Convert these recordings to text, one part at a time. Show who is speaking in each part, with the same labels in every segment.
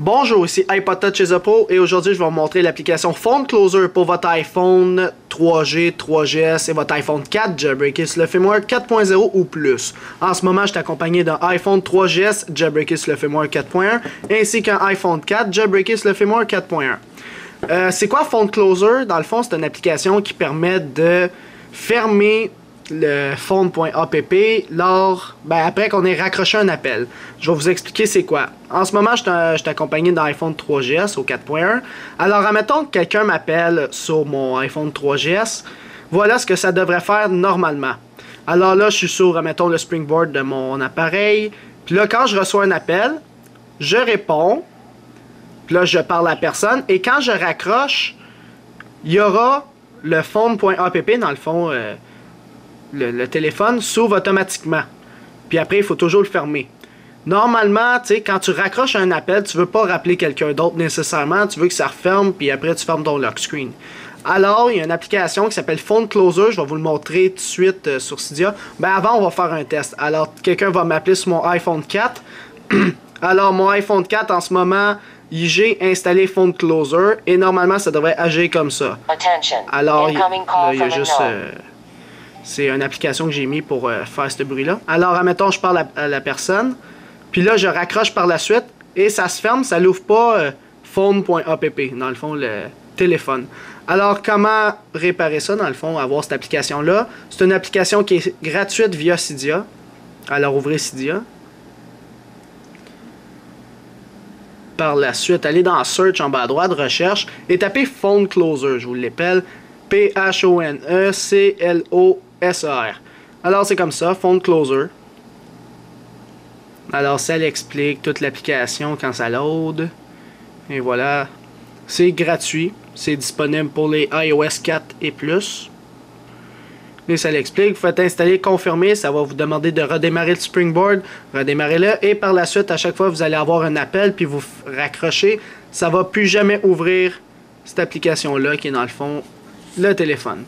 Speaker 1: Bonjour, ici iPod Touch chez Oppo et aujourd'hui je vais vous montrer l'application Phone Closer pour votre iPhone 3G, 3GS et votre iPhone 4 jailbreaké sur le firmware 4.0 ou plus. En ce moment, je suis accompagné d'un iPhone 3GS jailbreaké sur le firmware 4.1 ainsi qu'un iPhone 4 jailbreaké sur le firmware 4.1. C'est quoi Phone Closer? Dans le fond, c'est une application qui permet de fermer le phone.app après qu'on ait raccroché un appel. Je vais vous expliquer c'est quoi. En ce moment, je suis accompagné d'un iPhone 3GS au 4.1. Alors, admettons que quelqu'un m'appelle sur mon iPhone 3GS. Voilà ce que ça devrait faire normalement. Alors là, je suis sur, admettons, le springboard de mon appareil. Puis là, quand je reçois un appel, je réponds. Puis là, je parle à la personne. Et quand je raccroche, il y aura le phone.app, dans le fond, le téléphone s'ouvre automatiquement. Puis après, il faut toujours le fermer. Normalement, tu sais, quand tu raccroches un appel, tu veux pas rappeler quelqu'un d'autre nécessairement. Tu veux que ça referme, puis après, tu fermes ton lock screen. Alors, il y a une application qui s'appelle Phone Closer. Je vais vous le montrer tout de suite sur Cydia. Avant, on va faire un test. Alors, quelqu'un va m'appeler sur mon iPhone 4. Alors, mon iPhone 4, en ce moment, j'ai installé Phone Closer. Et normalement, ça devrait agir comme ça. Alors, il y a juste... c'est une application que j'ai mis pour faire ce bruit-là. Alors, admettons, je parle à la personne. Puis là, je raccroche par la suite. Et ça se ferme, ça l'ouvre pas phone.app, dans le fond, le téléphone. Alors, comment réparer ça, dans le fond, avoir cette application-là? C'est une application qui est gratuite via Cydia. Alors, ouvrez Cydia. Par la suite, allez dans Search en bas à droite, Recherche, et tapez Phone Closer, je vous l'appelle. P-H-O-N-E-C-L-O-S-E-R. Alors, c'est comme ça, Phone Closer. Alors, ça l'explique toute l'application quand ça load. Et voilà. C'est gratuit. C'est disponible pour les iOS 4 et plus. Et ça l'explique. Vous faites installer, confirmer. Ça va vous demander de redémarrer le Springboard. Redémarrez-le. Et par la suite, à chaque fois, vous allez avoir un appel. Puis vous raccrochez. Ça va plus jamais ouvrir cette application-là qui est dans le fond le téléphone.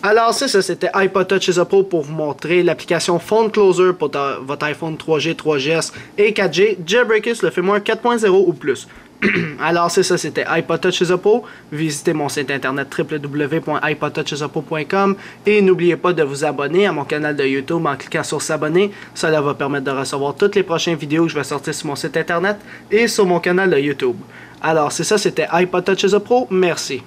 Speaker 1: Alors ça c'était iPod Touch chez Oppo pour vous montrer l'application Phone Closer pour votre iPhone 3G, 3GS et 4G jailbreaké sur le firmware 4.0 ou plus. Alors c'est ça, c'était iPod Touch chez Oppo. Visitez mon site internet www.ipodtouchesoppo.com et n'oubliez pas de vous abonner à mon canal de YouTube en cliquant sur s'abonner. Cela va permettre de recevoir toutes les prochaines vidéos que je vais sortir sur mon site internet et sur mon canal de YouTube. Alors c'est ça, c'était iPod Touch chez Oppo. Merci.